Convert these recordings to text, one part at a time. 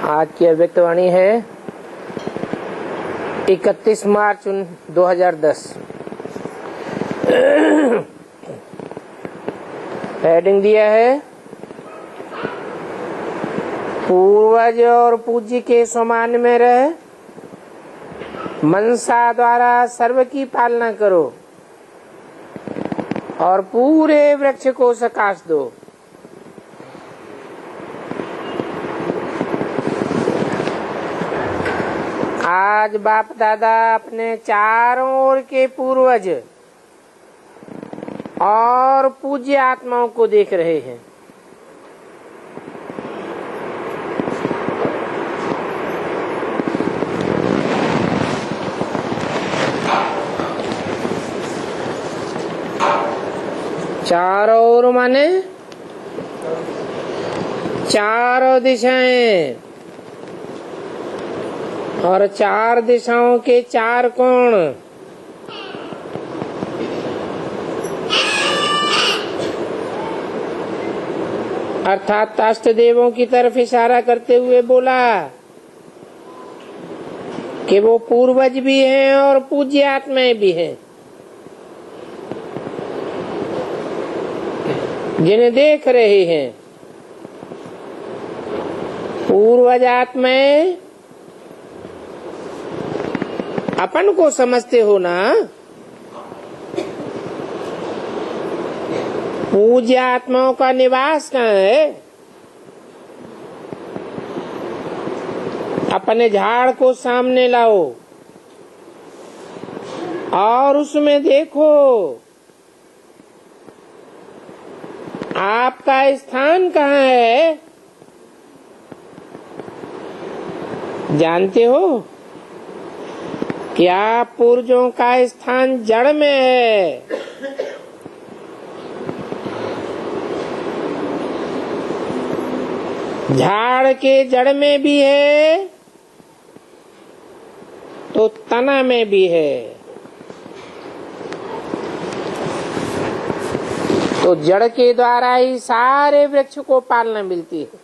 आज की अव्यक्तवाणी है 31 मार्च 2010। हेडिंग दिया है पूर्वज और पूज्य के समान में रह, मनसा द्वारा सर्व की पालना करो और पूरे वृक्ष को सकाश दो। आज बाप दादा अपने चारों ओर के पूर्वज और पूज्य आत्माओं को देख रहे हैं। चारों ओर माने चारों दिशाएं और चार दिशाओं के चार कोण। अर्थात अष्ट देवों की तरफ इशारा करते हुए बोला कि वो पूर्वज भी हैं और पूज्य आत्माएं भी हैं, जिन्हें देख रहे हैं। पूर्वज आत्माएं अपन को समझते हो ना, पूज्य आत्माओं का निवास कहाँ है? अपने झाड़ को सामने लाओ और उसमें देखो आपका स्थान कहाँ है। जानते हो कि आप पूर्वजों का स्थान जड़ में है। झाड़ के जड़ में भी है तो तना में भी है। तो जड़ के द्वारा ही सारे वृक्ष को पालना मिलती है।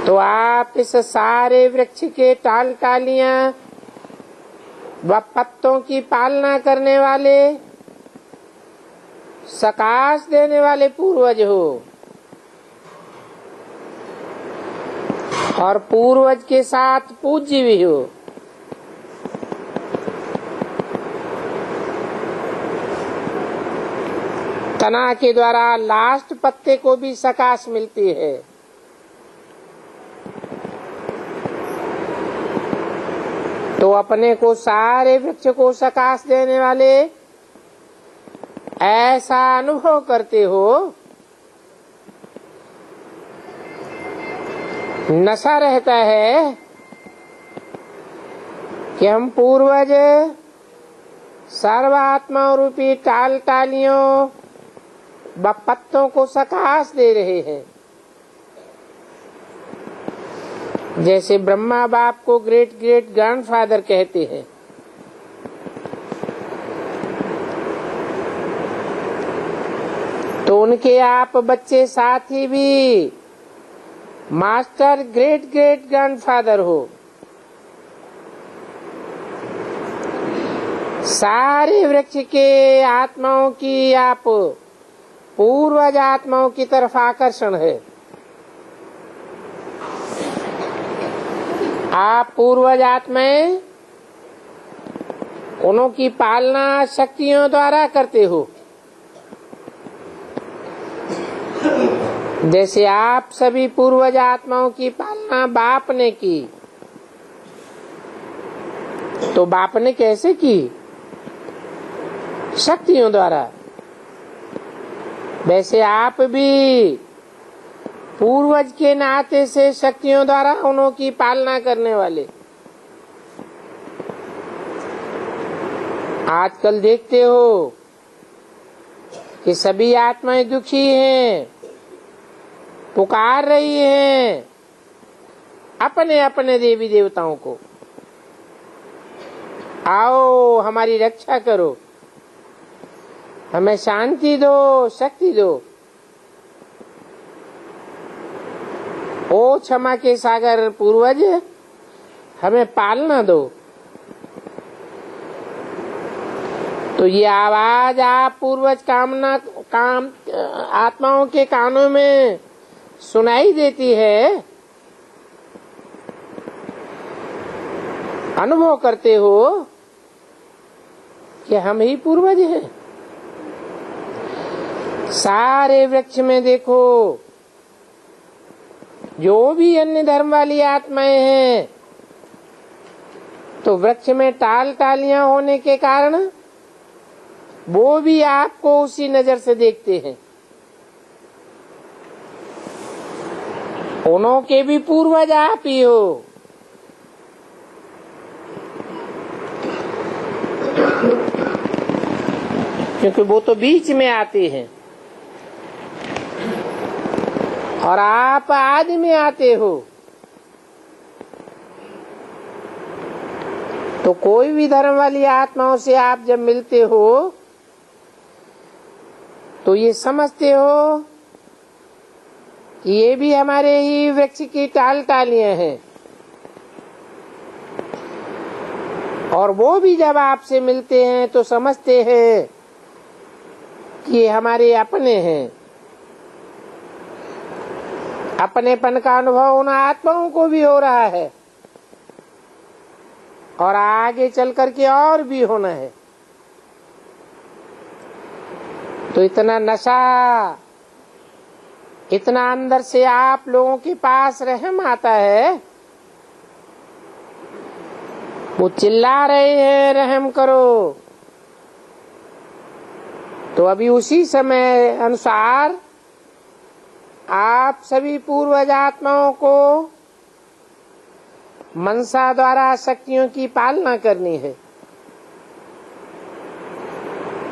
तो आप इस सारे वृक्ष के टाल टालियां व पत्तों की पालना करने वाले, सकाश देने वाले पूर्वज हो और पूर्वज के साथ पूज्य भी हो। तना के द्वारा लास्ट पत्ते को भी सकाश मिलती है। तो अपने को सारे वृक्ष को सकाश देने वाले ऐसा अनुभव करते हो। नशा रहता है कि हम पूर्वज सर्वात्मा रूपी टाल टालियों व पत्तों को सकाश दे रहे हैं। जैसे ब्रह्मा बाप को ग्रेट ग्रेट ग्रैंडफादर कहते हैं, तो उनके आप बच्चे साथी भी मास्टर ग्रेट ग्रेट ग्रैंडफादर हो। सारे वृक्ष के आत्माओं की आप पूर्वज आत्माओं की तरफ आकर्षण है। आप पूर्वज आत्माएं उन्हों की पालना शक्तियों द्वारा करते हो। जैसे आप सभी पूर्वज आत्माओं की पालना बाप ने की, तो बाप ने कैसे की? शक्तियों द्वारा। वैसे आप भी पूर्वज के नाते से शक्तियों द्वारा उन्हों की पालना करने वाले। आजकल देखते हो कि सभी आत्माएं दुखी हैं, पुकार रही हैं अपने अपने देवी देवताओं को, आओ हमारी रक्षा करो, हमें शांति दो, शक्ति दो। ओ क्षमा के सागर पूर्वज, हमें पालना दो। तो ये आवाज आप पूर्वज आत्माओं के कानों में सुनाई देती है, अनुभव करते हो कि हम ही पूर्वज हैं। सारे वृक्ष में देखो, जो भी अन्य धर्म वाली आत्माएं हैं, तो वृक्ष में टालियां होने के कारण वो भी आपको उसी नजर से देखते हैं। उन्हों के भी पूर्वज आप ही हो। क्योंकि वो तो बीच में आते हैं और आप आदि में आते हो। तो कोई भी धर्म वाली आत्माओं से आप जब मिलते हो तो ये समझते हो कि ये भी हमारे ही वृक्ष की टालियां हैं, और वो भी जब आपसे मिलते हैं तो समझते हैं कि ये हमारे अपने हैं। अपनेपन का अनुभव उन आत्माओं को भी हो रहा है और आगे चल करके और भी होना है। तो इतना नशा, इतना अंदर से आप लोगों के पास रहम आता है, वो चिल्ला रहे हैं रहम करो। तो अभी उसी समय अनुसार आप सभी पूर्वज आत्माओं को मनसा द्वारा शक्तियों की पालना करनी है।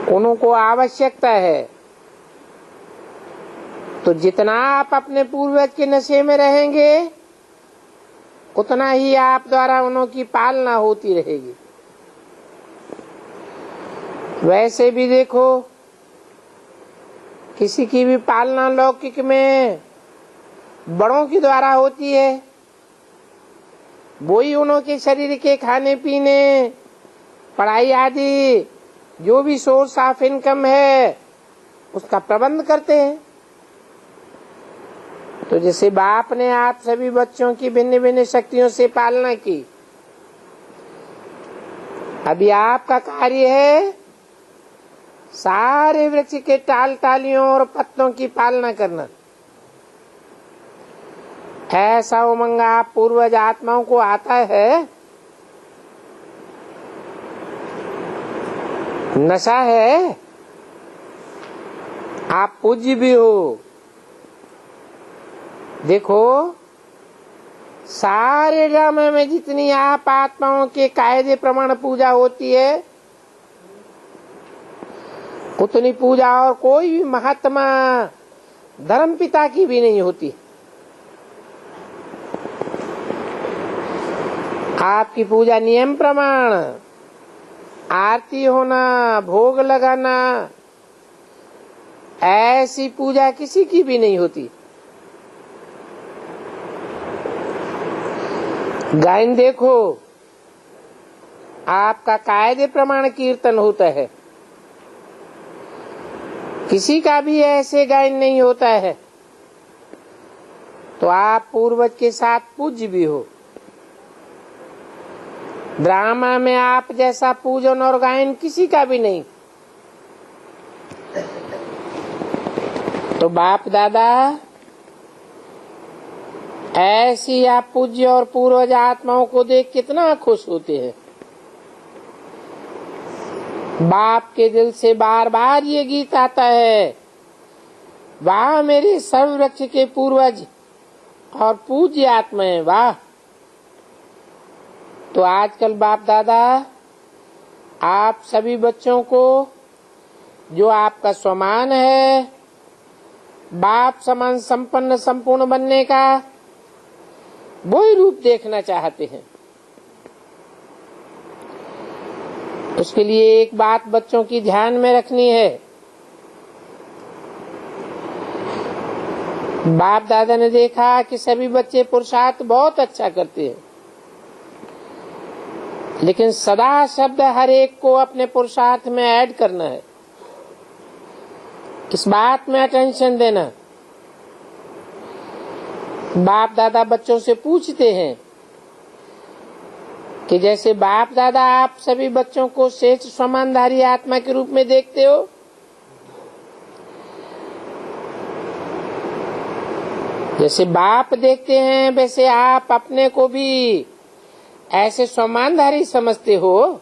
उनको आवश्यकता है। तो जितना आप अपने पूर्वज के नशे में रहेंगे, उतना ही आप द्वारा उन्हों की पालना होती रहेगी। वैसे भी देखो, किसी की भी पालना लौकिक में बड़ों के द्वारा होती है। वो ही उन्हों के शरीर के खाने पीने, पढ़ाई आदि जो भी सोर्स ऑफ इनकम है उसका प्रबंध करते हैं। तो जैसे बाप ने आप सभी बच्चों की भिन्न भिन्न शक्तियों से पालना की, अभी आपका कार्य है सारे वृक्ष के टालियों और पत्तों की पालना करना। ऐसा उमंग आप पूर्वज आत्माओं को आता है, नशा है। आप पूज्य भी हो। देखो, सारे ड्रामे में जितनी आप आत्माओं के कायदे प्रमाण पूजा होती है, उतनी पूजा और कोई भी महात्मा धर्म पिता की भी नहीं होती। आपकी पूजा नियम प्रमाण, आरती होना, भोग लगाना, ऐसी पूजा किसी की भी नहीं होती। गायन देखो, आपका कायदे प्रमाण कीर्तन होता है, किसी का भी ऐसे गायन नहीं होता है। तो आप पूर्वज के साथ पूज्य भी हो। ड्रामा में आप जैसा पूजन और गायन किसी का भी नहीं। तो बाप दादा ऐसी आप पूज्य और पूर्वज आत्माओं को देख कितना खुश होते हैं। बाप के दिल से बार बार ये गीत आता है, वाह मेरे सर्व वृक्ष के पूर्वज और पूज्य आत्माएं, वाह। तो आजकल बाप दादा आप सभी बच्चों को जो आपका स्वमान है, बाप समान संपन्न संपूर्ण बनने का वही रूप देखना चाहते हैं। उसके लिए एक बात बच्चों की ध्यान में रखनी है, बाप दादा ने देखा कि सभी बच्चे पुरुषार्थ बहुत अच्छा करते हैं, लेकिन सदा शब्द हर एक को अपने पुरुषार्थ में ऐड करना है, इस बात में अटेंशन देना। बाप दादा बच्चों से पूछते हैं कि जैसे बाप दादा आप सभी बच्चों को श्रेष्ठ समानधारी आत्मा के रूप में देखते हो, जैसे बाप देखते हैं वैसे आप अपने को भी ऐसे समानधारी समझते हो।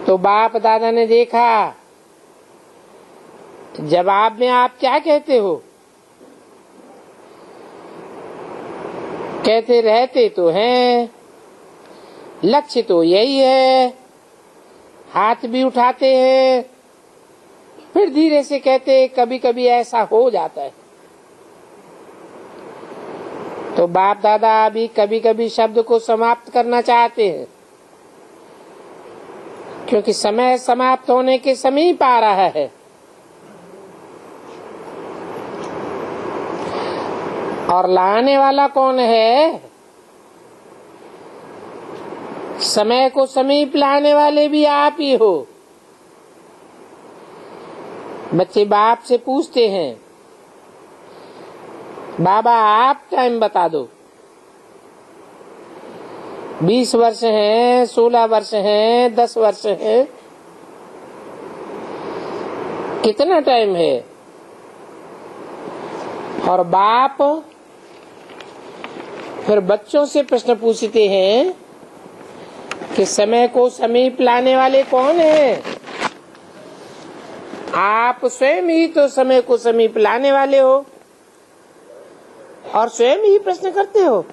तो बाप दादा ने देखा, जवाब में आप क्या कहते हो? कहते रहते तो हैं, लक्ष्य तो यही है, हाथ भी उठाते हैं, फिर धीरे से कहते कभी कभी ऐसा हो जाता है। तो बाप दादा अभी कभी कभी शब्द को समाप्त करना चाहते हैं, क्योंकि समय समाप्त होने के समीप आ रहा है। और लाने वाला कौन है? समय को समीप लाने वाले भी आप ही हो। बच्चे बाप से पूछते हैं, बाबा आप टाइम बता दो, 20 वर्ष हैं, 16 वर्ष हैं, 10 वर्ष हैं, कितना टाइम है? और बाप फिर बच्चों से प्रश्न पूछते हैं कि समय को समीप लाने वाले कौन है? आप स्वयं ही तो समय को समीप लाने वाले हो और स्वयं ही प्रश्न करते हो,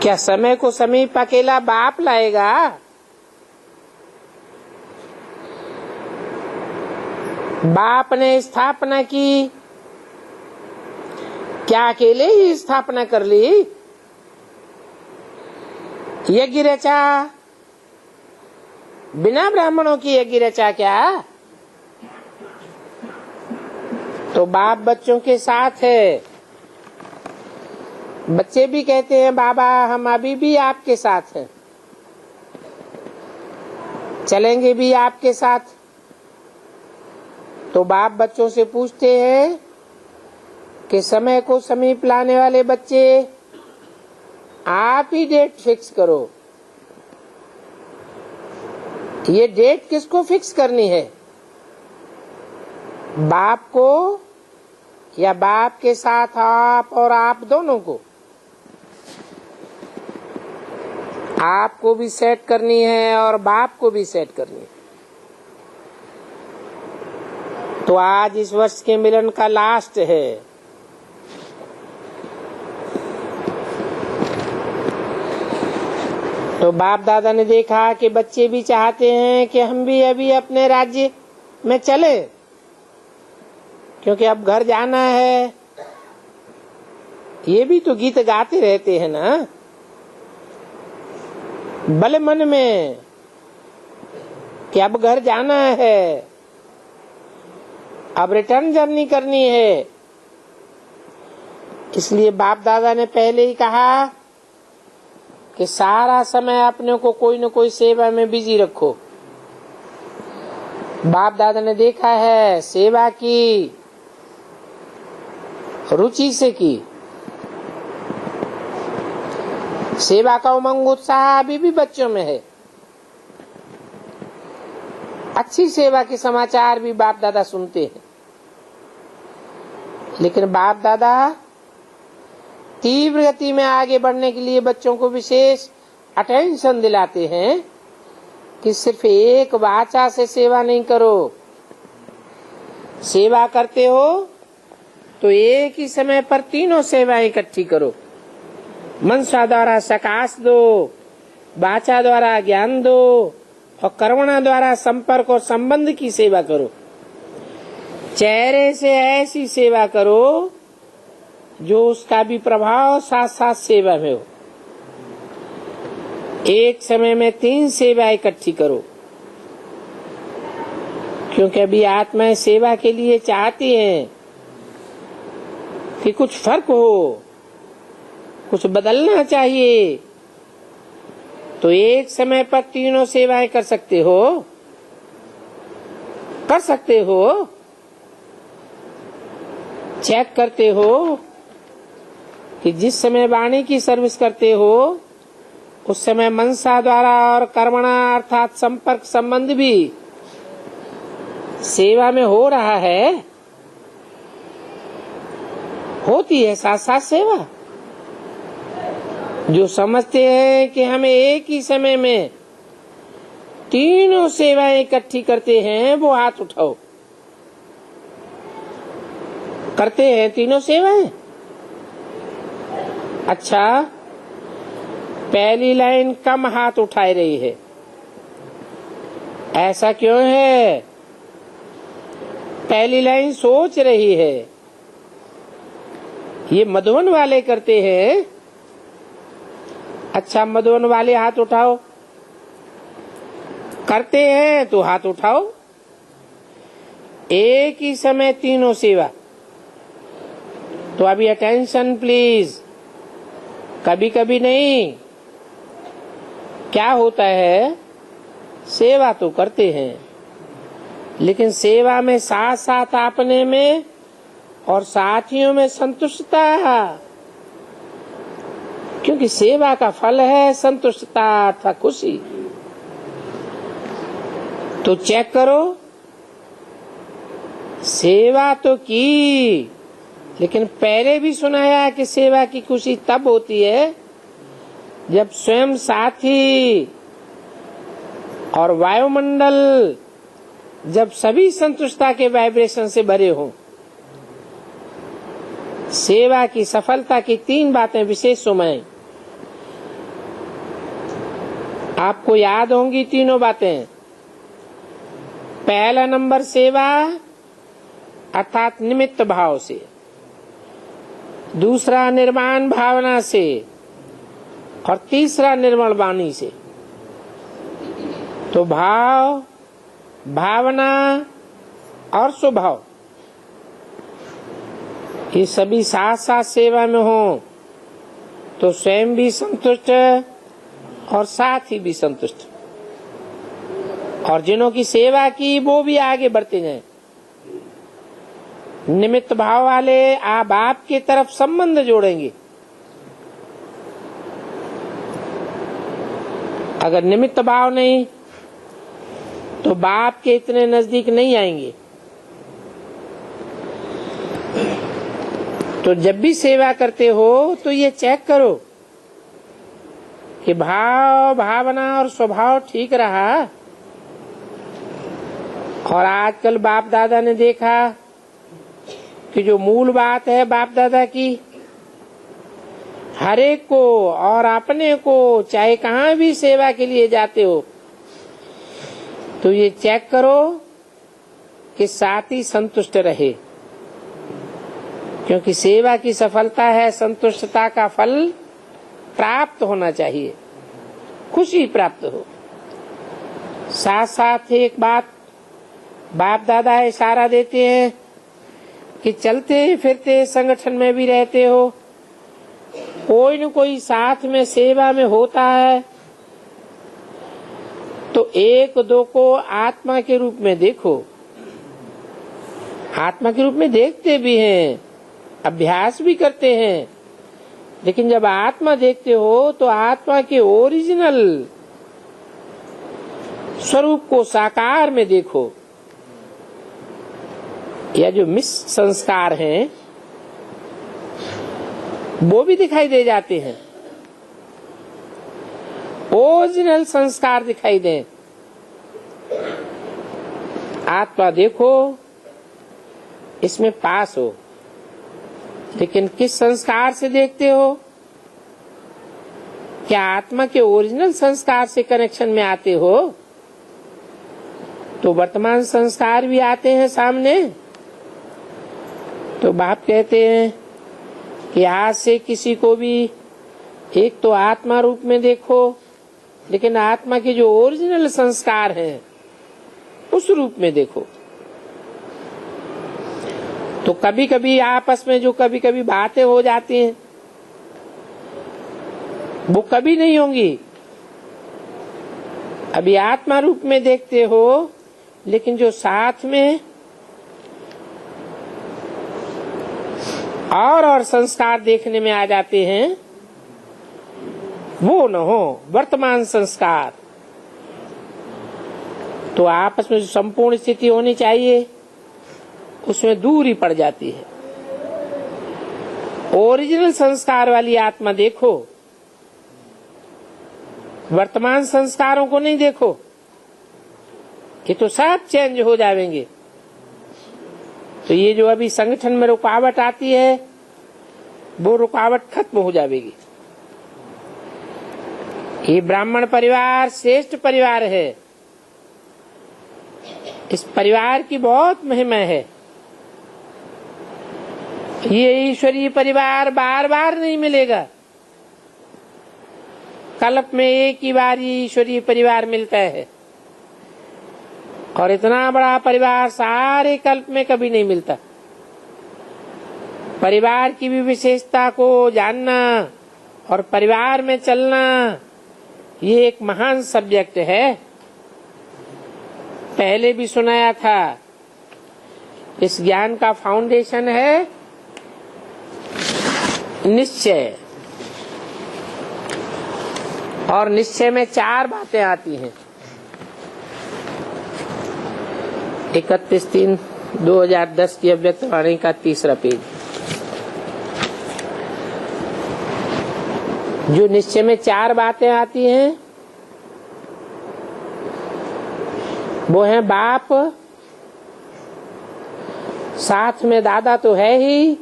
क्या समय को समीप अकेला बाप लाएगा? बाप ने स्थापना की, क्या अकेले ही स्थापना कर ली? यज्ञ रचा, बिना ब्राह्मणों की यज्ञ रचा क्या? तो बाप बच्चों के साथ है। बच्चे भी कहते हैं बाबा हम अभी भी आपके साथ हैं, चलेंगे भी आपके साथ। तो बाप बच्चों से पूछते हैं कि समय को समीप लाने वाले बच्चे आप ही डेट फिक्स करो। ये डेट किसको फिक्स करनी है? बाप को या बाप के साथ आप और आप दोनों को? आपको भी सेट करनी है और बाप को भी सेट करनी है। तो आज इस वर्ष के मिलन का लास्ट है। तो बाप दादा ने देखा कि बच्चे भी चाहते हैं कि हम भी अभी अपने राज्य में चले, क्योंकि अब घर जाना है। ये भी तो गीत गाते रहते हैं ना बल मन में कि अब घर जाना है, अब रिटर्न जर्नी करनी है। इसलिए बाप दादा ने पहले ही कहा कि सारा समय अपने को कोई न कोई सेवा में बिजी रखो। बाप दादा ने देखा है सेवा की, रुचि से की, सेवा का उमंग उत्साह अभी भी बच्चों में है। अच्छी सेवा के समाचार भी बाप दादा सुनते हैं, लेकिन बाप दादा तीव्र गति में आगे बढ़ने के लिए बच्चों को विशेष अटेंशन दिलाते हैं कि सिर्फ एक वाचा से सेवा नहीं करो। सेवा करते हो तो एक ही समय पर तीनों सेवाएं इकट्ठी करो। मनसा द्वारा सकाश दो, वाचा द्वारा ज्ञान दो और कर्मणा द्वारा संपर्क और संबंध की सेवा करो। चेहरे से ऐसी सेवा करो जो उसका भी प्रभाव साथ साथ सेवा में हो। एक समय में 3 सेवा इकट्ठी करो, क्योंकि अभी आत्माएं सेवा के लिए चाहती हैं कि कुछ फर्क हो, कुछ बदलना चाहिए। तो एक समय पर तीनों सेवाएं कर सकते हो, कर सकते हो। चेक करते हो कि जिस समय वाणी की सर्विस करते हो उस समय मनसा द्वारा और कर्मणा अर्थात संपर्क संबंध भी सेवा में हो रहा है, होती है साथ साथ सेवा। जो समझते हैं कि हमें एक ही समय में तीनों सेवाएं इकट्ठी करते हैं वो हाथ उठाओ। करते हैं तीनों सेवाएं? अच्छा, पहली लाइन कम हाथ उठाए रही है, ऐसा क्यों है? पहली लाइन सोच रही है। ये मधुबन वाले करते हैं। अच्छा, मधुबन वाले हाथ उठाओ। करते हैं तो हाथ उठाओ। एक ही समय तीनों सेवा। तो अभी अटेंशन प्लीज। कभी कभी नहीं। क्या होता है, सेवा तो करते हैं लेकिन सेवा में साथ साथ अपने में और साथियों में संतुष्टता, क्योंकि सेवा का फल है संतुष्टता अथवा खुशी। तो चेक करो, सेवा तो की लेकिन पहले भी सुनाया कि सेवा की खुशी तब होती है जब स्वयं साथी और वायुमंडल, जब सभी संतुष्टता के वाइब्रेशन से भरे हों। सेवा की सफलता की 3 बातें विशेष सुनाएं। आपको याद होंगी तीनों बातें। पहला नंबर सेवा अर्थात निमित्त भाव से, दूसरा निर्माण भावना से और तीसरा निर्मल वाणी से। तो भाव, भावना और स्वभाव ये सभी साथ साथ सेवा में हो तो स्वयं भी संतुष्ट और साथी भी संतुष्ट, और जिन्हों की सेवा की वो भी आगे बढ़ते जाएं। निमित्त भाव वाले आप आपकी तरफ संबंध जोड़ेंगे। अगर निमित्त भाव नहीं तो बाप के इतने नजदीक नहीं आएंगे। तो जब भी सेवा करते हो तो ये चेक करो कि भाव, भावना और स्वभाव ठीक रहा। और आजकल बाप दादा ने देखा कि जो मूल बात है बाप दादा की, हर एक को और अपने को, चाहे कहाँ भी सेवा के लिए जाते हो तो ये चेक करो कि साथी संतुष्ट रहे, क्योंकि सेवा की सफलता है संतुष्टता का फल प्राप्त होना चाहिए, खुशी प्राप्त हो। साथ साथ एक बात बाप दादा इशारा देते हैं कि चलते फिरते संगठन में भी रहते हो, कोई न कोई साथ में सेवा में होता है, तो एक दो को आत्मा के रूप में देखो। आत्मा के रूप में देखते भी हैं, अभ्यास भी करते हैं, लेकिन जब आत्मा देखते हो तो आत्मा के ओरिजिनल स्वरूप को साकार में देखो। या जो मिस संस्कार हैं वो भी दिखाई दे जाते हैं, ओरिजिनल संस्कार दिखाई दें। आत्मा देखो, इसमें पास हो, लेकिन किस संस्कार से देखते हो? क्या आत्मा के ओरिजिनल संस्कार से कनेक्शन में आते हो? तो वर्तमान संस्कार भी आते हैं सामने। तो बाप कहते हैं कि आज से किसी को भी एक तो आत्मा रूप में देखो, लेकिन आत्मा के जो ओरिजिनल संस्कार हैं उस रूप में देखो। तो कभी कभी आपस में जो कभी कभी बातें हो जाती हैं वो कभी नहीं होंगी। अभी आत्मा रूप में देखते हो, लेकिन जो साथ में और संस्कार देखने में आ जाते हैं वो न हो वर्तमान संस्कार। तो आपस में जो संपूर्ण स्थिति होनी चाहिए उसमें दूरी पड़ जाती है। ओरिजिनल संस्कार वाली आत्मा देखो, वर्तमान संस्कारों को नहीं देखो, ये तो सब चेंज हो जाएंगे। तो ये जो अभी संगठन में रुकावट आती है वो रुकावट खत्म हो जाएगी। ये ब्राह्मण परिवार श्रेष्ठ परिवार है। इस परिवार की बहुत महिमा है। ये ईश्वरीय परिवार बार बार नहीं मिलेगा। कल्प में एक ही बार ये ईश्वरीय परिवार मिलता है, और इतना बड़ा परिवार सारे कल्प में कभी नहीं मिलता। परिवार की भी विशेषता को जानना और परिवार में चलना ये एक महान सब्जेक्ट है। पहले भी सुनाया था, इस ज्ञान का फाउंडेशन है निश्चय, और निश्चय में 4 बातें आती हैं। 31/3/2010 की अव्यक्तवाणी का 3रा पेज। जो निश्चय में 4 बातें आती हैं वो है बाप, साथ में दादा तो है ही,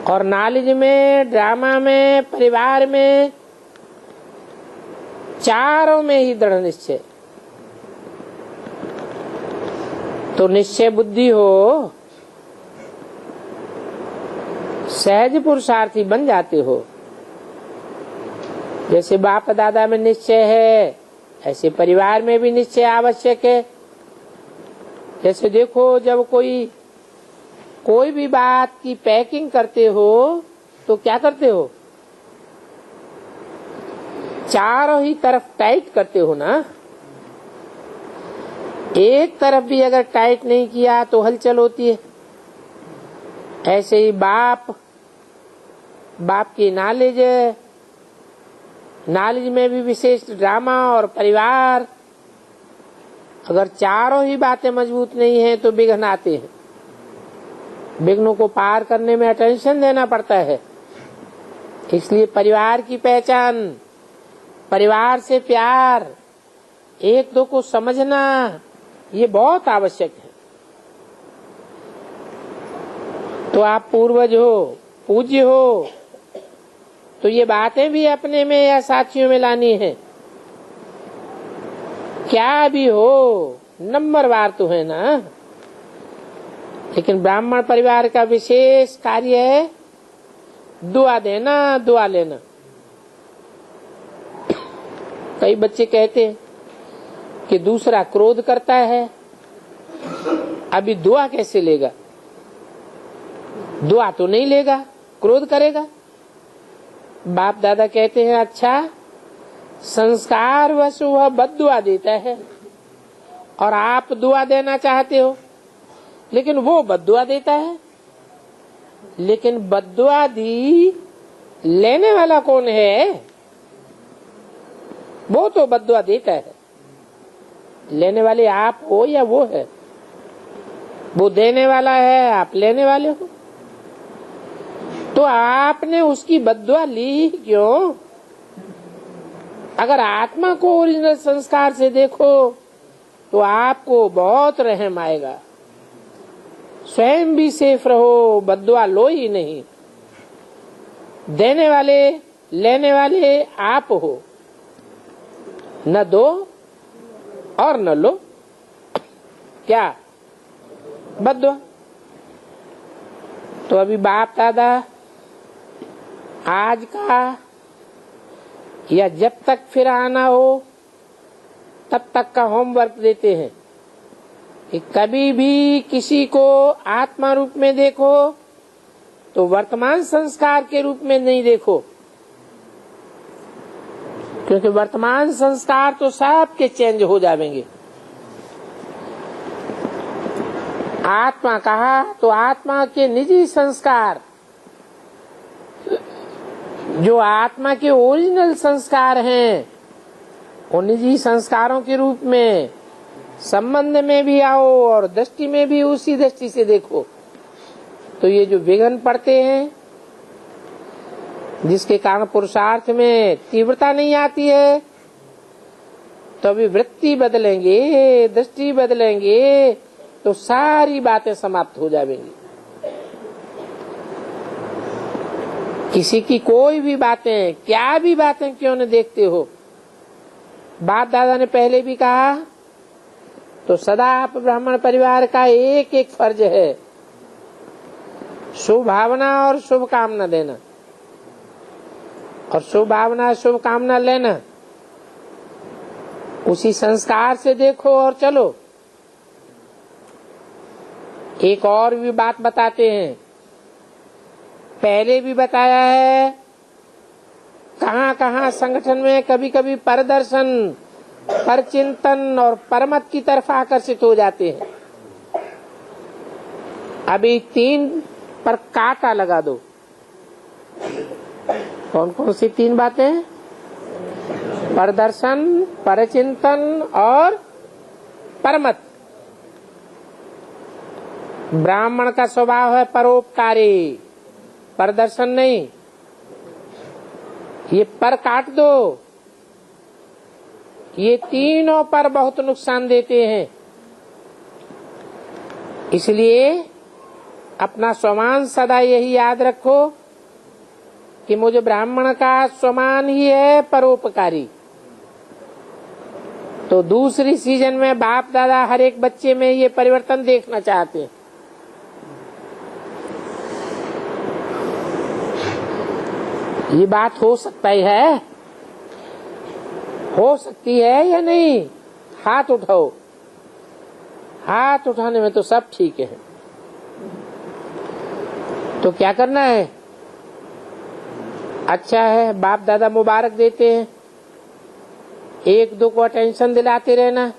और नॉलेज में, ड्रामा में, परिवार में, चारों में ही दृढ़ निश्चय। तो निश्चय बुद्धि हो, सहज पुरुषार्थी बन जाते हो। जैसे बाप दादा में निश्चय है, ऐसे परिवार में भी निश्चय आवश्यक है। जैसे देखो, जब कोई भी बात की पैकिंग करते हो तो क्या करते हो? चारों ही तरफ टाइट करते हो ना। एक तरफ भी अगर टाइट नहीं किया तो हलचल होती है। ऐसे ही बाप की नॉलेज में भी विशेष ड्रामा, और परिवार, अगर चारों ही बातें मजबूत नहीं है तो विघ्न आते हैं। विघ्नों को पार करने में अटेंशन देना पड़ता है। इसलिए परिवार की पहचान, परिवार से प्यार, एक दो को समझना, ये बहुत आवश्यक है। तो आप पूर्वज हो, पूज्य हो, तो ये बातें भी अपने में या साथियों में लानी है। क्या भी हो, नंबरवार तो है ना। लेकिन ब्राह्मण परिवार का विशेष कार्य है दुआ देना, दुआ लेना। कई बच्चे कहते हैं कि दूसरा क्रोध करता है, अभी दुआ कैसे लेगा? दुआ तो नहीं लेगा, क्रोध करेगा। बाप दादा कहते हैं, अच्छा संस्कार वश वह बद्दुआ देता है और आप दुआ देना चाहते हो, लेकिन वो बद्दुआ देता है। लेकिन बद्दुआ दी लेने वाला कौन है? वो तो बद्दुआ देता है। लेने वाले आप हो या वो है? वो देने वाला है, आप लेने वाले हो। तो आपने उसकी बद्दुआ ली क्यों? अगर आत्मा को ओरिजिनल संस्कार से देखो तो आपको बहुत रहम आएगा। स्वयं भी सेफ रहो, बद्दुआ लो ही नहीं। देने वाले, लेने वाले आप हो। न दो और न लो, क्या बद्दुआ? तो अभी बाप दादा आज का या जब तक फिर आना हो तब तक का होमवर्क देते हैं। कि कभी भी किसी को आत्मा रूप में देखो तो वर्तमान संस्कार के रूप में नहीं देखो, क्योंकि वर्तमान संस्कार तो सबके चेंज हो जाएंगे। आत्मा कहा तो आत्मा के निजी संस्कार, जो आत्मा के ओरिजिनल संस्कार हैं, वो निजी संस्कारों के रूप में संबंध में भी आओ और दृष्टि में भी उसी दृष्टि से देखो। तो ये जो विघ्न पड़ते हैं, जिसके कारण पुरुषार्थ में तीव्रता नहीं आती है, तो अभी वृत्ति बदलेंगे, दृष्टि बदलेंगे, तो सारी बातें समाप्त हो जाएंगी। किसी की कोई भी बातें, क्या भी बातें क्यों न देखते हो, बाप दादा ने पहले भी कहा, तो सदा आप ब्राह्मण परिवार का एक एक फर्ज है शुभ भावना और शुभ कामना देना, और शुभ भावना शुभ कामना लेना। उसी संस्कार से देखो और चलो। एक और भी बात बताते हैं, पहले भी बताया है, कहाँ कहाँ संगठन में कभी कभी परदर्शन, परचिंतन और परमत की तरफ आकर्षित हो जाते हैं। अभी 3 पर कांटा लगा दो। कौन कौन सी 3 बातें? परदर्शन, परचिंतन और परमत। ब्राह्मण का स्वभाव है परोपकारी, परदर्शन नहीं। ये पर काट दो, ये तीनों पर बहुत नुकसान देते हैं। इसलिए अपना स्वमान सदा यही याद रखो कि मुझे ब्राह्मण का स्वमान ही है परोपकारी। तो दूसरी सीजन में बाप दादा हर एक बच्चे में ये परिवर्तन देखना चाहते हैं। ये बात हो सकता ही है, हो सकती है या नहीं? हाथ उठाओ। हाथ उठाने में तो सब ठीक है। तो क्या करना है? अच्छा है, बाप दादा मुबारक देते हैं, 1-2 को अटेंशन दिलाते रहना।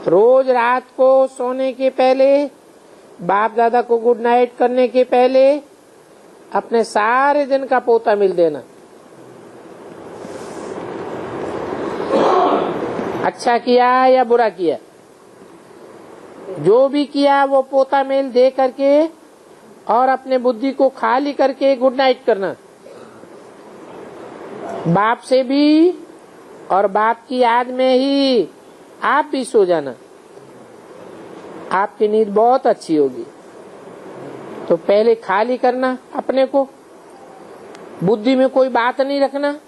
रोज रात को सोने के पहले, बाप दादा को गुड नाइट करने के पहले अपने सारे दिन का पोता मिल देना। अच्छा किया या बुरा किया, जो भी किया वो पोता मेल दे करके और अपने बुद्धि को खाली करके गुड नाइट करना। बाप से भी और बाप की याद में ही आप भी सो जाना, आपकी नींद बहुत अच्छी होगी। तो पहले खाली करना अपने को, बुद्धि में कोई बात नहीं रखना,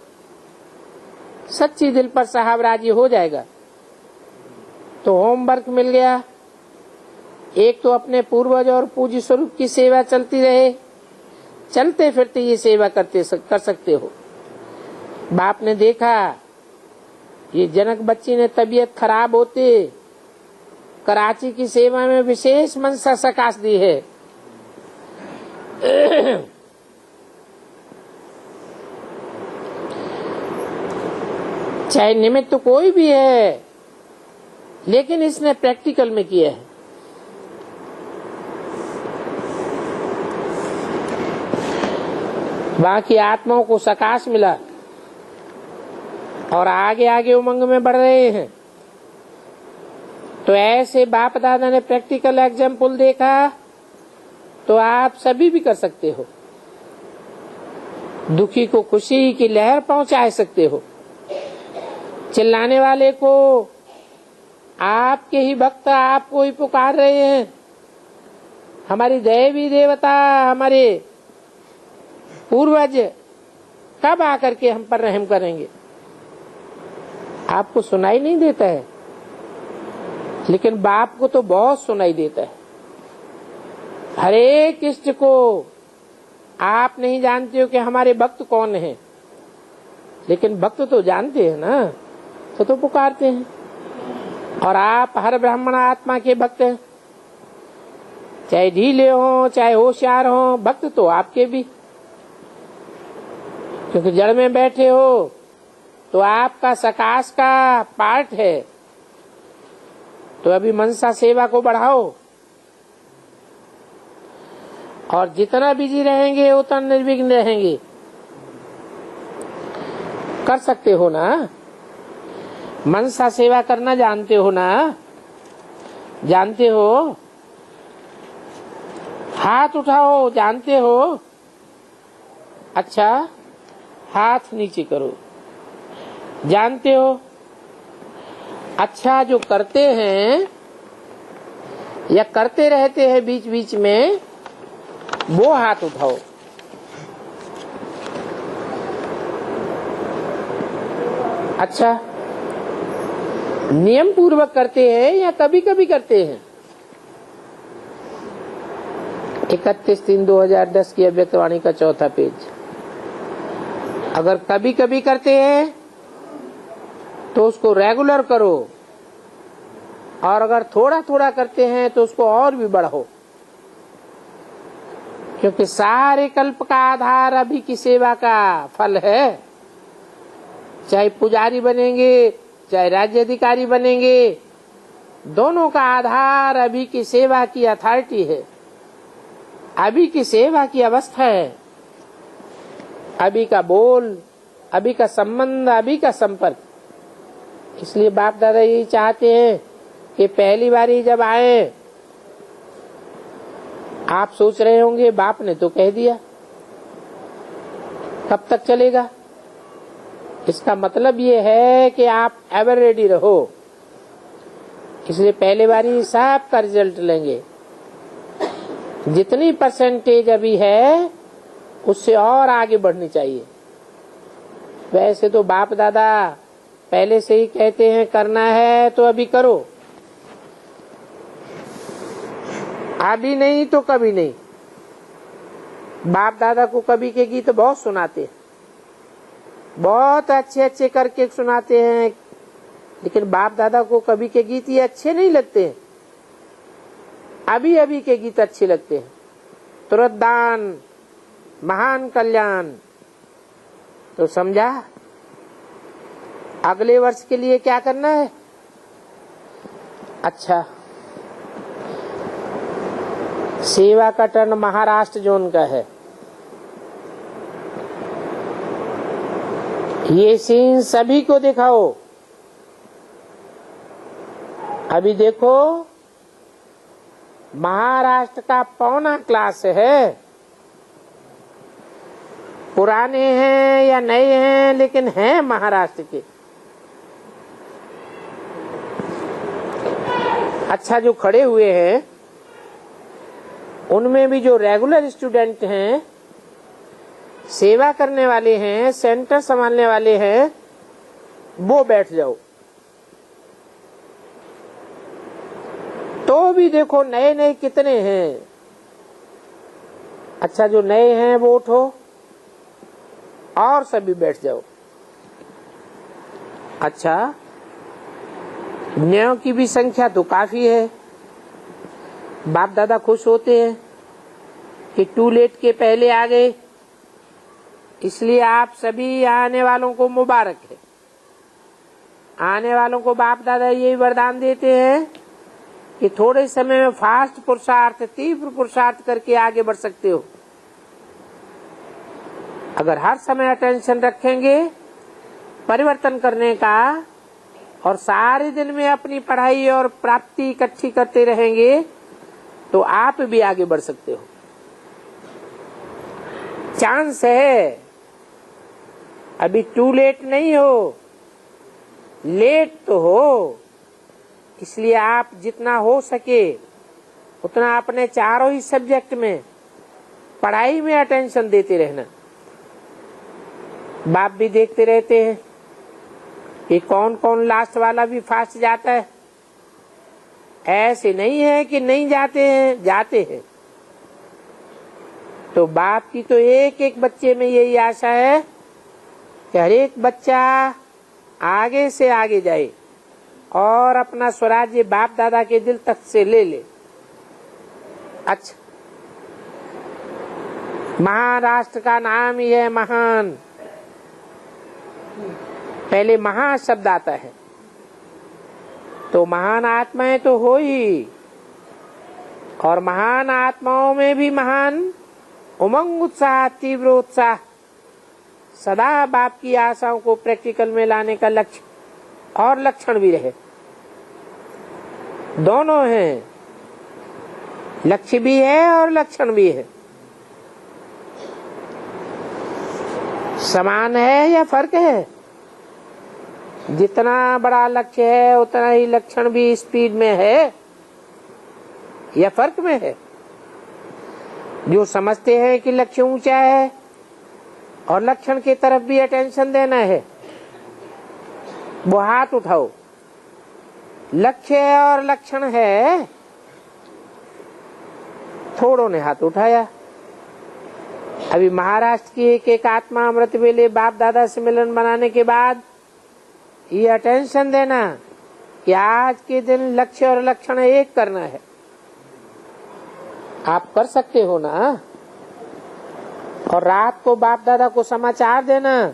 सच्ची दिल पर साहब राजी हो जाएगा। तो होमवर्क मिल गया। एक तो अपने पूर्वज और पूज्य स्वरूप की सेवा चलती रहे, चलते फिरते ये सेवा कर सकते हो। बाप ने देखा ये जनक बच्ची ने तबीयत खराब होते कराची की सेवा में विशेष मनसा सकाश दी है। चाहे निमित्त तो कोई भी है, लेकिन इसने प्रैक्टिकल में किया है। वहां की आत्माओं को सकाश मिला और आगे आगे उमंग में बढ़ रहे हैं। तो ऐसे बाप दादा ने प्रैक्टिकल एग्जाम्पल देखा, तो आप सभी भी कर सकते हो। दुखी को खुशी की लहर पहुंचा सकते हो। चिल्लाने वाले को, आपके ही भक्त आपको ही पुकार रहे हैं। हमारी देवी देवता, हमारे पूर्वज कब आकर के हम पर रहम करेंगे? आपको सुनाई नहीं देता है, लेकिन बाप को तो बहुत सुनाई देता है। हर एक इष्ट को आप नहीं जानते हो कि हमारे भक्त कौन हैं, लेकिन भक्त तो जानते हैं ना, तो पुकारते हैं। और आप हर ब्राह्मण आत्मा के भक्त हैं, चाहे ढीले हो चाहे होशियार हो, भक्त तो आपके भी, क्योंकि जड़ में बैठे हो तो आपका सकाश का पार्ट है। तो अभी मनसा सेवा को बढ़ाओ और जितना बिजी रहेंगे उतना निर्विघ्न रहेंगे। कर सकते हो ना, मनसा सेवा करना जानते हो ना, जानते हो? हाथ उठाओ, जानते हो? अच्छा, हाथ नीचे करो, जानते हो? अच्छा, जो करते हैं या करते रहते हैं बीच बीच में, वो हाथ उठाओ। अच्छा, नियम पूर्वक करते हैं या कभी कभी करते हैं? 31/3/2010 की अव्यक्तवाणी का 4था पेज। अगर कभी कभी करते हैं तो उसको रेगुलर करो, और अगर थोड़ा थोड़ा करते हैं तो उसको और भी बढ़ाओ, क्योंकि सारे कल्प का आधार अभी की सेवा का फल है। चाहे पुजारी बनेंगे चाहे राज्य अधिकारी बनेंगे, दोनों का आधार अभी की सेवा की अथॉरिटी है, अभी की सेवा की अवस्था है, अभी का बोल, अभी का संबंध, अभी का संपर्क। इसलिए बाप दादा यही चाहते हैं कि पहली बारी जब आए, आप सोच रहे होंगे बाप ने तो कह दिया, कब तक चलेगा? इसका मतलब ये है कि आप एवर रेडी रहो। इसलिए पहले बारी सबका रिजल्ट लेंगे। जितनी परसेंटेज अभी है उससे और आगे बढ़नी चाहिए। वैसे तो बाप दादा पहले से ही कहते हैं करना है तो अभी करो, अभी नहीं तो कभी नहीं। बाप दादा को कभी के गीत बहुत सुनाते हैं, बहुत अच्छे अच्छे करके सुनाते हैं, लेकिन बाप दादा को कभी के गीत ये अच्छे नहीं लगते हैं, अभी अभी के गीत अच्छे लगते हैं। तुरंत दान, महान कल्याण। तो समझा अगले वर्ष के लिए क्या करना है? अच्छा, सेवा का टर्न महाराष्ट्र जोन का है। ये सीन सभी को दिखाओ। अभी देखो, महाराष्ट्र का पौना क्लास है, पुराने हैं या नए हैं, लेकिन हैं महाराष्ट्र के। अच्छा, जो खड़े हुए हैं उनमें भी जो रेगुलर स्टूडेंट हैं, सेवा करने वाले हैं, सेंटर संभालने वाले हैं, वो बैठ जाओ। तो भी देखो नए नए कितने हैं। अच्छा, जो नए हैं वो उठो और सभी बैठ जाओ। अच्छा, नयों की भी संख्या तो काफी है। बाप दादा खुश होते हैं कि टू लेट के पहले आ गए, इसलिए आप सभी आने वालों को मुबारक है। आने वालों को बाप दादा यही वरदान देते हैं कि थोड़े समय में फास्ट पुरुषार्थ, तीव्र पुरुषार्थ करके आगे बढ़ सकते हो। अगर हर समय अटेंशन रखेंगे परिवर्तन करने का, और सारे दिन में अपनी पढ़ाई और प्राप्ति इकट्ठी करते रहेंगे, तो आप भी आगे बढ़ सकते हो। चांस है, अभी टू लेट नहीं हो, लेट तो हो। इसलिए आप जितना हो सके उतना अपने चारों ही सब्जेक्ट में, पढ़ाई में अटेंशन देते रहना। बाप भी देखते रहते हैं कि कौन कौन लास्ट वाला भी फास्ट जाता है। ऐसे नहीं है कि नहीं जाते हैं, जाते हैं। तो बाप की तो एक एक बच्चे में यही आशा है कि हर एक बच्चा आगे से आगे जाए, और अपना स्वराज्य बाप दादा के दिल तक से ले ले। अच्छा, महाराष्ट्र का नाम ही है महान। पहले महा शब्द आता है, तो महान आत्माएं तो हो ही, और महान आत्माओं में भी महान उमंग, उत्साह, तीव्र उत्साह, सदा बाप की आशाओं को प्रैक्टिकल में लाने का लक्ष्य और लक्षण भी रहे। दोनों हैं, लक्ष्य भी है और लक्षण भी है। समान है या फर्क है? जितना बड़ा लक्ष्य है उतना ही लक्षण भी स्पीड में है या फर्क में है? जो समझते हैं कि लक्ष्य ऊंचा है और लक्षण की तरफ भी अटेंशन देना है, वो हाथ उठाओ। लक्ष्य और लक्षण है, थोड़ों ने हाथ उठाया। अभी महाराष्ट्र की एक एक आत्मा अमृत वेले बाप दादा से मिलन बनाने के बाद ये अटेंशन देना कि आज के दिन लक्ष्य और लक्षण एक करना है। आप कर सकते हो ना? और रात को बाप दादा को समाचार देना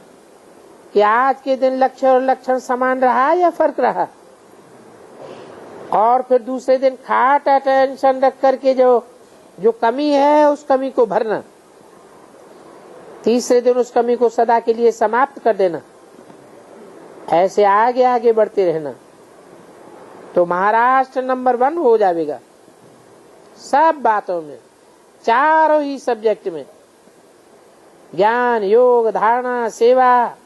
कि आज के दिन लक्ष्य और लक्षण समान रहा या फर्क रहा। और फिर दूसरे दिन खाट अटेंशन रख करके जो कमी है उस कमी को भरना। तीसरे दिन उस कमी को सदा के लिए समाप्त कर देना। ऐसे आगे आगे बढ़ते रहना, तो महाराष्ट्र नंबर 1 हो जाएगा सब बातों में, चारों ही सब्जेक्ट में, ज्ञान, योग, धारणा, सेवा,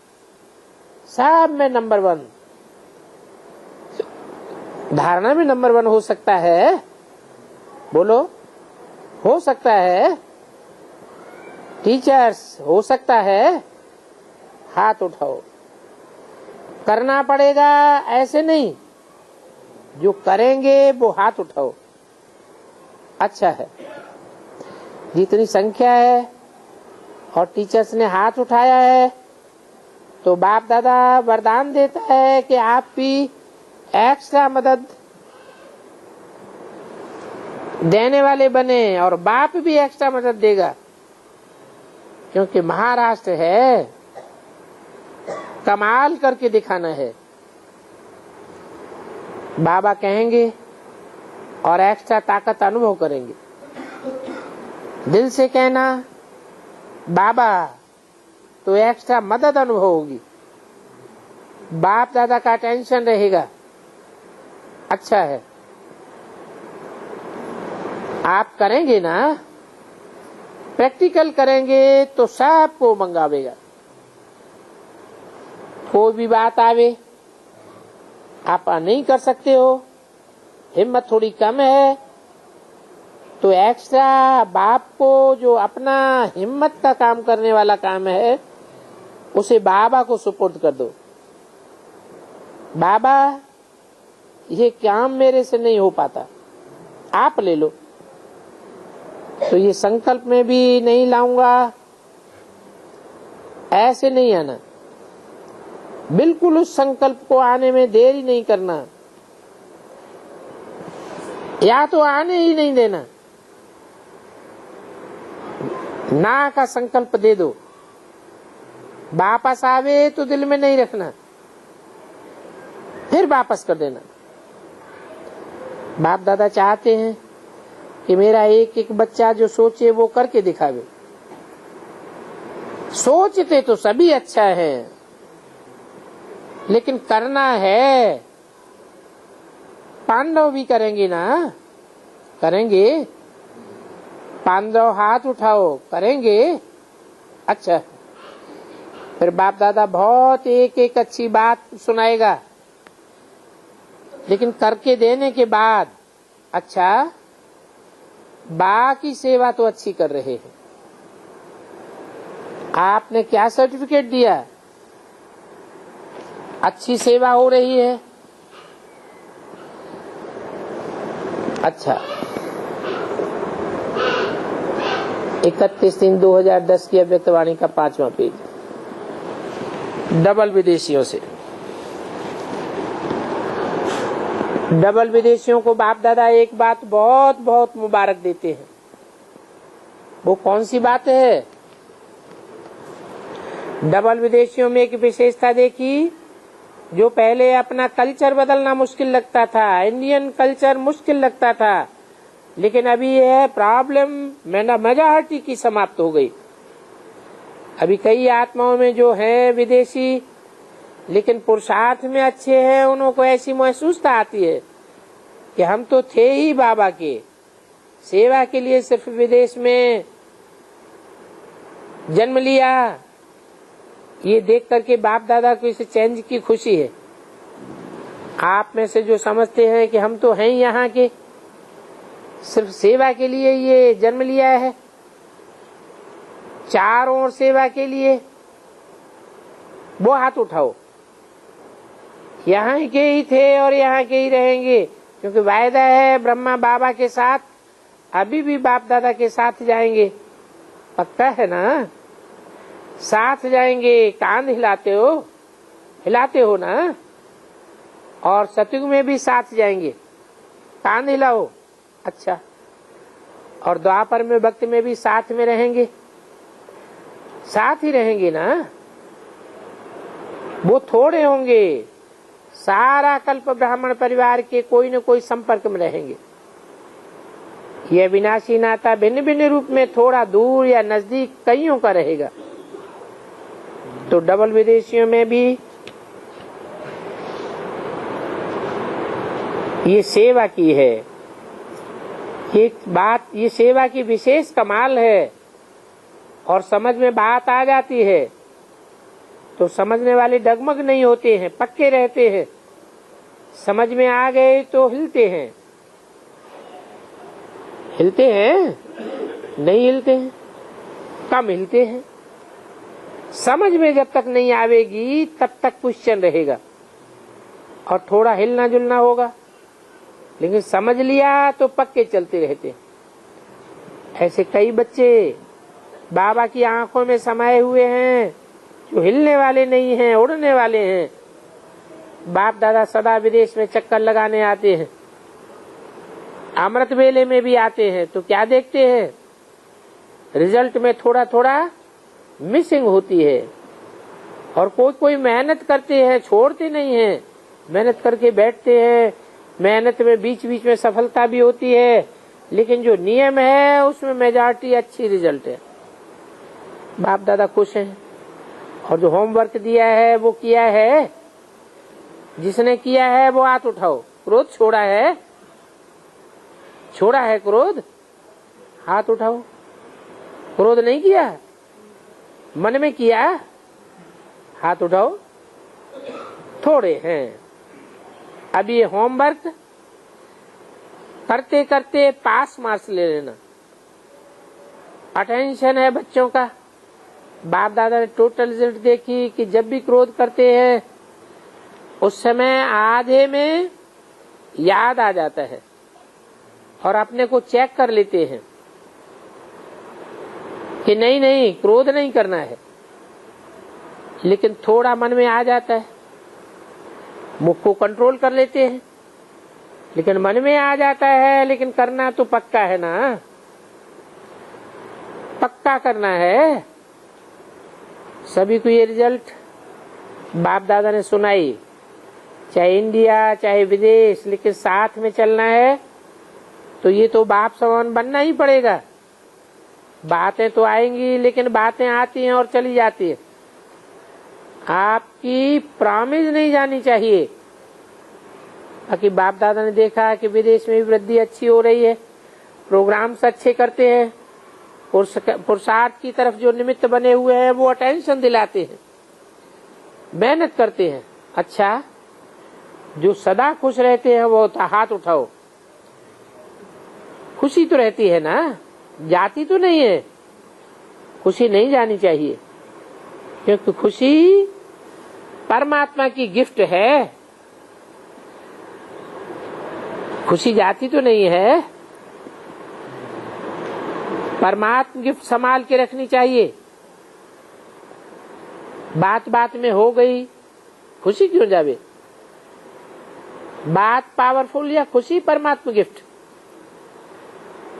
सब में नंबर 1। धारणा में नंबर 1 हो सकता है? बोलो, हो सकता है? टीचर्स, हो सकता है? हाथ उठाओ। करना पड़ेगा ऐसे नहीं, जो करेंगे वो हाथ उठाओ। अच्छा है, जितनी संख्या है और टीचर्स ने हाथ उठाया है, तो बाप दादा वरदान देता है कि आप भी एक्स्ट्रा मदद देने वाले बने, और बाप भी एक्स्ट्रा मदद देगा, क्योंकि महाराष्ट्र है, कमाल करके दिखाना है। बाबा कहेंगे और एक्स्ट्रा ताकत अनुभव करेंगे। दिल से कहना बाबा, तो एक्स्ट्रा मदद अनुभव होगी, बाप दादा का टेंशन रहेगा। अच्छा है, आप करेंगे ना? प्रैक्टिकल करेंगे तो सबको मंगावेगा। कोई भी बात आवे, आप नहीं कर सकते हो, हिम्मत थोड़ी कम है, तो एक्स्ट्रा बाप को जो अपना हिम्मत का काम करने वाला काम है उसे बाबा को सुपुर्द कर दो। बाबा, ये काम मेरे से नहीं हो पाता, आप ले लो। तो ये संकल्प में भी नहीं लाऊंगा, ऐसे नहीं आना। बिल्कुल उस संकल्प को आने में देरी नहीं करना, या तो आने ही नहीं देना। ना का संकल्प दे दो, वापस आवे तो दिल में नहीं रखना, फिर वापस कर देना। बाप दादा चाहते हैं कि मेरा एक एक बच्चा जो सोचे वो करके दिखावे। सोचते तो सभी अच्छा है, लेकिन करना है। पांडव भी करेंगे ना? करेंगे। पांडव हाथ उठाओ, करेंगे। अच्छा, फिर बाप दादा बहुत एक एक अच्छी बात सुनाएगा, लेकिन करके देने के बाद अच्छा, बाकी सेवा तो अच्छी कर रहे हैं। आपने क्या सर्टिफिकेट दिया? अच्छी सेवा हो रही है। अच्छा, 31/3/2010 की अव्यक्तवाणी का 5वां पेज, डबल विदेशियों से। डबल विदेशियों को बाप दादा एक बात बहुत बहुत मुबारक देते हैं। वो कौन सी बात है? डबल विदेशियों में एक विशेषता देखी, जो पहले अपना कल्चर बदलना मुश्किल लगता था, इंडियन कल्चर मुश्किल लगता था, लेकिन अभी यह प्रॉब्लम मेजॉरिटी की समाप्त हो गई। अभी कई आत्माओं में जो है विदेशी लेकिन पुरुषार्थ में अच्छे हैं, उनको ऐसी महसूसता आती है कि हम तो थे ही बाबा के सेवा के लिए, सिर्फ विदेश में जन्म लिया। ये देख करके बाप दादा को इस चेंज की खुशी है। आप में से जो समझते हैं कि हम तो हैं यहाँ के, सिर्फ सेवा के लिए ये जन्म लिया है, चारों ओर सेवा के लिए, वो हाथ उठाओ। यहाँ के ही थे और यहाँ के ही रहेंगे, क्योंकि वायदा है ब्रह्मा बाबा के साथ, अभी भी बाप दादा के साथ जाएंगे। पक्का है ना? साथ जाएंगे। कांध हिलाते हो ना? और सतयुग में भी साथ जाएंगे। कांध हिलाओ। अच्छा। और द्वापर में भक्ति में भी साथ में रहेंगे, साथ ही रहेंगे ना? वो थोड़े होंगे, सारा कल्प ब्राह्मण परिवार के कोई न कोई संपर्क में रहेंगे। यह विनाशी नाता भिन्न भिन्न रूप में थोड़ा दूर या नजदीक कईयों का रहेगा। तो डबल विदेशियों में भी ये सेवा की है। ये सेवा की विशेष कमाल है। और समझ में बात आ जाती है तो समझने वाले डगमग नहीं होते हैं, पक्के रहते हैं। समझ में आ गए तो हिलते हैं। नहीं हिलते हैं, कम हिलते हैं। समझ में जब तक नहीं आवेगी तब तक क्वेश्चन रहेगा और थोड़ा हिलना जुलना होगा, लेकिन समझ लिया तो पक्के चलते रहते। ऐसे कई बच्चे बाबा की आंखों में समाये हुए हैं, जो हिलने वाले नहीं हैं, उड़ने वाले हैं। बाप दादा सदा विदेश में चक्कर लगाने आते हैं, अमृत वेले में भी आते हैं, तो क्या देखते हैं? रिजल्ट में थोड़ा थोड़ा मिसिंग होती है। और कोई मेहनत करते हैं, छोड़ते नहीं हैं, मेहनत करके बैठते हैं। मेहनत में बीच बीच में सफलता भी होती है, लेकिन जो नियम है उसमें मेजॉरिटी अच्छी रिजल्ट है। बाप दादा खुश हैं। और जो होमवर्क दिया है वो किया है, जिसने किया है वो हाथ उठाओ। क्रोध छोड़ा है? क्रोध? हाथ उठाओ। क्रोध नहीं किया, मन में किया? हाथ उठाओ। थोड़े हैं। अब ये होमवर्क करते करते पास मार्क्स ले लेना। अटेंशन है बच्चों का। बाप दादा ने टोटल रिजल्ट देखी कि जब भी क्रोध करते हैं उस समय आधे में याद आ जाता है और अपने को चेक कर लेते हैं कि नहीं क्रोध नहीं करना है, लेकिन थोड़ा मन में आ जाता है। मुख को कंट्रोल कर लेते हैं, लेकिन मन में आ जाता है। लेकिन करना तो पक्का है ना? पक्का करना है। सभी को ये रिजल्ट बाप दादा ने सुनाई, चाहे इंडिया चाहे विदेश, लेकिन साथ में चलना है तो ये तो बाप समान बनना ही पड़ेगा। बातें तो आएंगी, लेकिन बातें आती हैं और चली जाती है। आपकी प्रॉमिस नहीं जानी चाहिए। बाकी बाप दादा ने देखा कि विदेश में भी वृद्धि अच्छी हो रही है, प्रोग्राम्स अच्छे करते हैं, पुरुषार्थ की तरफ जो निमित्त बने हुए हैं वो अटेंशन दिलाते हैं, मेहनत करते हैं। अच्छा, जो सदा खुश रहते हैं वो हाथ उठाओ। खुशी तो रहती है ना, जाती तो नहीं है। खुशी नहीं जानी चाहिए, क्योंकि खुशी परमात्मा की गिफ्ट है। खुशी जाती तो नहीं है। परमात्मा गिफ्ट संभाल के रखनी चाहिए। बात बात में हो गई, खुशी क्यों जावे? बात पावरफुल या खुशी परमात्मा गिफ्ट।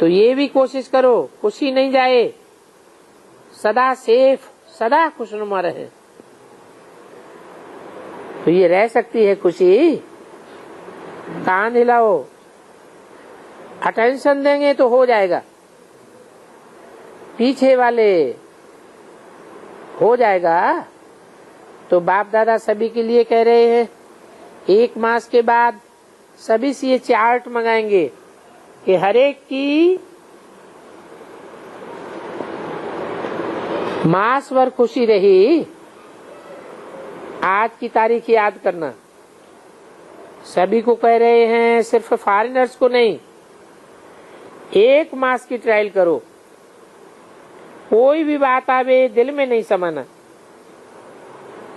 तो ये भी कोशिश करो खुशी नहीं जाए, सदा सेफ, सदा खुशनुमा रहे। तो ये रह सकती है खुशी। कान हिलाओ, अटेंशन देंगे तो हो जाएगा। पीछे वाले हो जाएगा। तो बाप दादा सभी के लिए कह रहे हैं 1 मास के बाद सभी से ये चार्ट मंगाएंगे कि हर एक की मास भर खुशी रही, आज की तारीख याद करना। सभी को कह रहे हैं, सिर्फ फॉरेनर्स को नहीं। 1 मास की ट्रायल करो, कोई भी बात आवे दिल में नहीं समाना,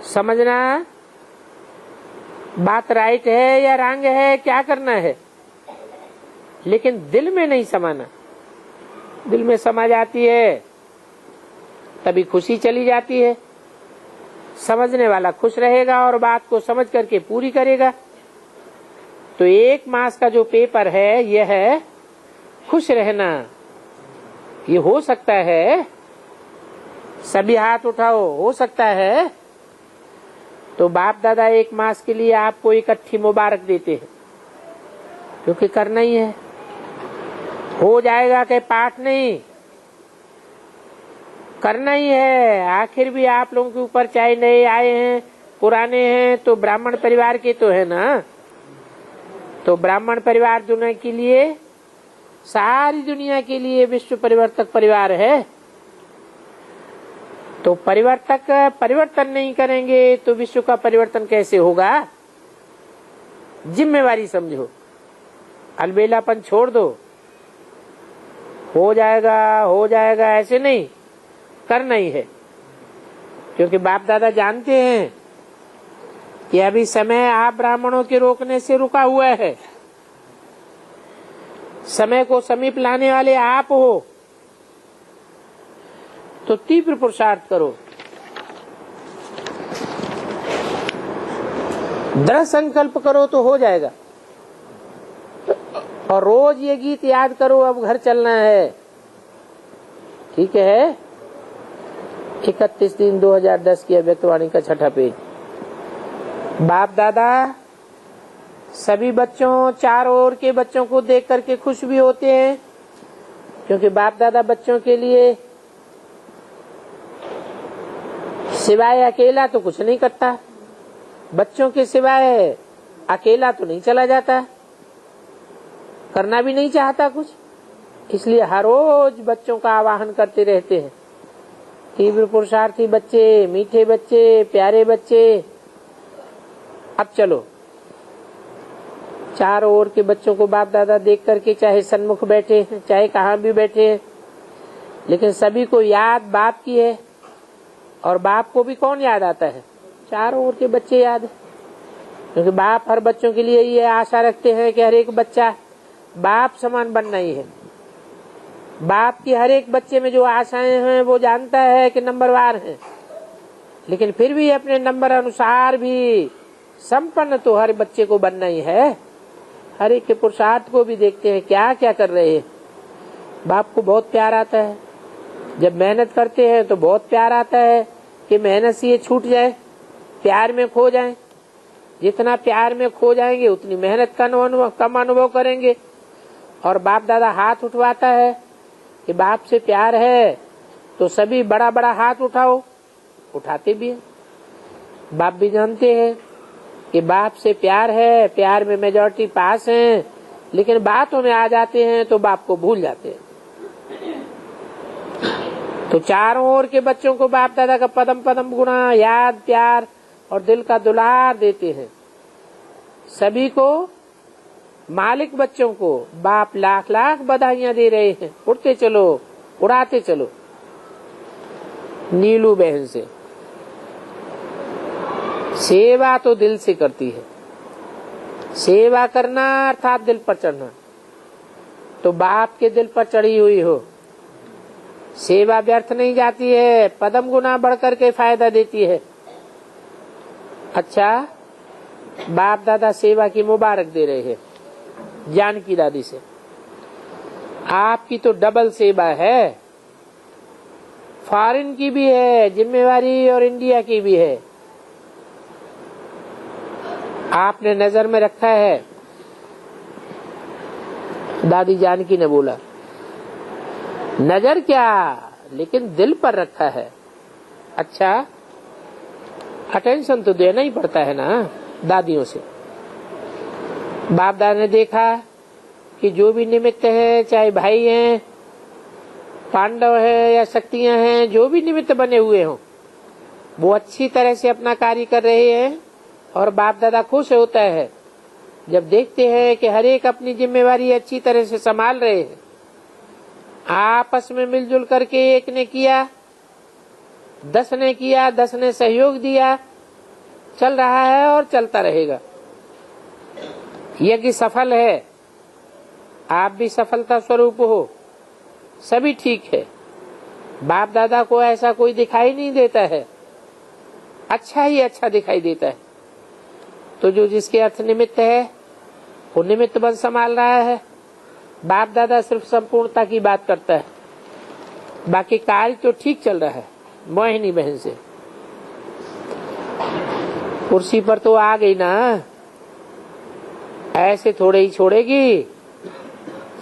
समझना बात राइट है या रॉन्ग है, क्या करना है, लेकिन दिल में नहीं समाना। दिल में समा जाती है तभी खुशी चली जाती है। समझने वाला खुश रहेगा और बात को समझ करके पूरी करेगा। तो 1 मास का जो पेपर है यह है खुश रहना। ये हो सकता है, सभी हाथ उठाओ, हो सकता है। तो बाप दादा 1 मास के लिए आपको इकट्ठी मुबारक देते हैं, क्योंकि करना ही है। हो जाएगा कि पाठ नहीं, करना ही है। आखिर भी आप लोगों के ऊपर चाहे नए आए हैं पुराने हैं, तो ब्राह्मण परिवार के तो है ना। तो ब्राह्मण परिवार दुनिया के लिए, सारी दुनिया के लिए विश्व परिवर्तक परिवार है। तो परिवर्तन नहीं करेंगे तो विश्व का परिवर्तन कैसे होगा। जिम्मेवारी समझो, अलबेलापन छोड़ दो। हो जाएगा ऐसे नहीं, करना ही है। क्योंकि बाप दादा जानते हैं कि अभी समय आप ब्राह्मणों के रोकने से रुका हुआ है। समय को समीप लाने वाले आप हो, तो तीव्र पुरुषार्थ करो, दृढ़ संकल्प करो तो हो जाएगा। और रोज ये गीत याद करो, अब घर चलना है। ठीक है। 31/3/2010 की अव्यक्तवाणी का 6ठा पेज। बाप दादा सभी बच्चों, चारों ओर के बच्चों को देख करके खुश भी होते हैं, क्योंकि बाप दादा बच्चों के लिए सिवाय अकेला तो कुछ नहीं करता। बच्चों के सिवाय अकेला तो नहीं चला जाता, करना भी नहीं चाहता कुछ। इसलिए हर रोज बच्चों का आवाहन करते रहते हैं। तीव्र पुरुषार्थी बच्चे, मीठे बच्चे, प्यारे बच्चे, अब चलो। चारों ओर के बच्चों को बाप दादा देख करके, चाहे सन्मुख बैठे हैं चाहे कहाँ भी बैठे हैं, लेकिन सभी को याद बाप की है। और बाप को भी कौन याद आता है, चारों ओर के बच्चे याद है। क्योंकि बाप हर बच्चों के लिए ये आशा रखते हैं कि हर एक बच्चा बाप समान बनना ही है। बाप की हर एक बच्चे में जो आशाएं हैं वो जानता है कि नंबरवार है, लेकिन फिर भी अपने नंबर अनुसार भी संपन्न तो हर बच्चे को बनना ही है। हर एक के पुरुषार्थ को भी देखते हैं क्या क्या कर रहे हैं। बाप को बहुत प्यार आता है, जब मेहनत करते हैं तो बहुत प्यार आता है कि मेहनत से ये छूट जाए, प्यार में खो जाए। जितना प्यार में खो जाएंगे उतनी मेहनत का कम अनुभव करेंगे। और बाप दादा हाथ उठवाता है कि बाप से प्यार है तो सभी बड़ा बड़ा हाथ उठाओ, उठाते भी हैं। बाप भी जानते हैं कि बाप से प्यार है, प्यार में मेजॉरिटी पास है, लेकिन बातों में आ जाते हैं तो बाप को भूल जाते हैं। तो चारों ओर के बच्चों को बाप दादा का पदम पदम गुणा, याद, प्यार और दिल का दुलार देते हैं। सभी को, मालिक बच्चों को बाप लाख लाख बधाइयां दे रहे हैं। उड़ते चलो, उड़ाते चलो। नीलू बहन से सेवा तो दिल से करती है। सेवा करना अर्थात दिल पर चढ़ना। तो बाप के दिल पर चढ़ी हुई हो, सेवा व्यर्थ नहीं जाती है, पदम गुना बढ़ करके फायदा देती है। अच्छा, बाप दादा सेवा की मुबारक दे रहे हैं जानकी दादी से। आपकी तो डबल सेवा है, फॉरेन की भी है जिम्मेवारी और इंडिया की भी है। आपने नजर में रखा है। दादी जानकी ने बोला, नजर क्या, लेकिन दिल पर रखा है। अच्छा, अटेंशन तो देना ही पड़ता है ना दादियों से। बाप दादा ने देखा कि जो भी निमित्त है, चाहे भाई हैं, पांडव है या शक्तियां हैं, जो भी निमित्त बने हुए हों, वो अच्छी तरह से अपना कार्य कर रहे हैं। और बाप दादा खुश होता है जब देखते हैं कि हर एक अपनी जिम्मेवारी अच्छी तरह से संभाल रहे हैं। आपस में मिलजुल करके एक ने किया, 10 ने किया, 10 ने सहयोग दिया, चल रहा है और चलता रहेगा। यज्ञ सफल है, आप भी सफलता स्वरूप हो, सभी ठीक है। बाप दादा को ऐसा कोई दिखाई नहीं देता है, अच्छा ही अच्छा दिखाई देता है। तो जो जिसके अर्थ निमित्त है वो निमित्त बन संभाल रहा है। बाप दादा सिर्फ संपूर्णता की बात करता है, बाकी कार्य तो ठीक चल रहा है। मोहिनी बहन से कुर्सी पर तो आ गई ना, ऐसे थोड़े ही छोड़ेगी,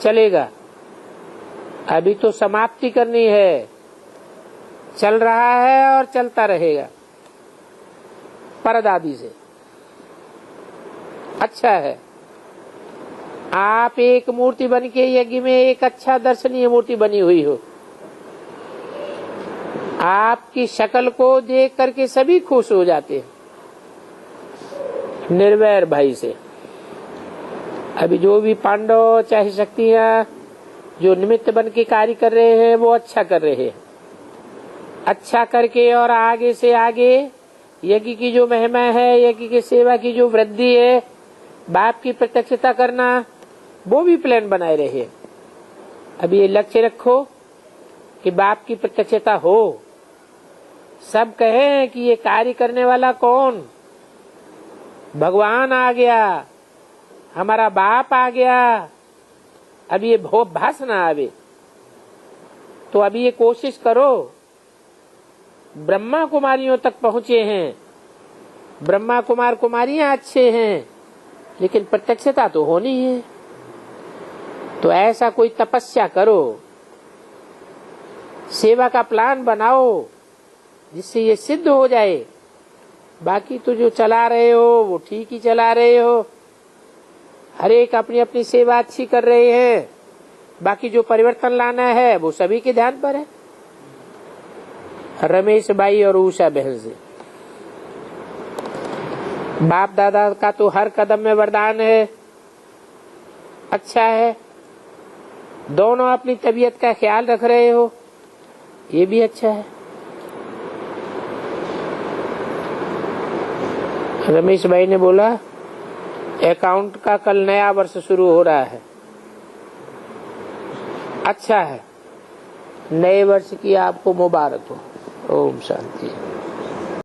चलेगा। अभी तो समाप्ति करनी है, चल रहा है और चलता रहेगा। परदादी से अच्छा है, आप एक मूर्ति बन के यज्ञ में एक अच्छा दर्शनीय मूर्ति बनी हुई हो। आपकी शक्ल को देख करके सभी खुश हो जाते हैं। निर्वैर भाई से अभी जो भी पांडव चाहे शक्तियां जो निमित्त बन के कार्य कर रहे हैं वो अच्छा कर रहे हैं। अच्छा करके और आगे से आगे यज्ञ की जो महिमा है, यज्ञ की सेवा की जो वृद्धि है, बाप की प्रत्यक्षता करना, वो भी प्लान बनाए रहे। अभी ये लक्ष्य रखो कि बाप की प्रत्यक्षता हो। सब कहें कि ये कार्य करने वाला कौन, भगवान आ गया, हमारा बाप आ गया। अब ये भास ना आवे, तो अभी ये कोशिश करो। ब्रह्मा कुमारियों तक पहुंचे हैं, ब्रह्मा कुमार कुमारियां अच्छे हैं, लेकिन प्रत्यक्षता तो होनी है। तो ऐसा कोई तपस्या करो, सेवा का प्लान बनाओ जिससे ये सिद्ध हो जाए। बाकी तो जो चला रहे हो वो ठीक ही चला रहे हो, हर एक अपनी अपनी सेवा अच्छी कर रहे हैं। बाकी जो परिवर्तन लाना है वो सभी के ध्यान पर है। रमेश भाई और उषा बहन से बाप दादा का तो हर कदम में वरदान है, अच्छा है। दोनों अपनी तबीयत का ख्याल रख रहे हो, ये भी अच्छा है। रमेश भाई ने बोला अकाउंट का कल नया वर्ष शुरू हो रहा है, अच्छा है। नए वर्ष की आपको मुबारक हो। ओम शांति।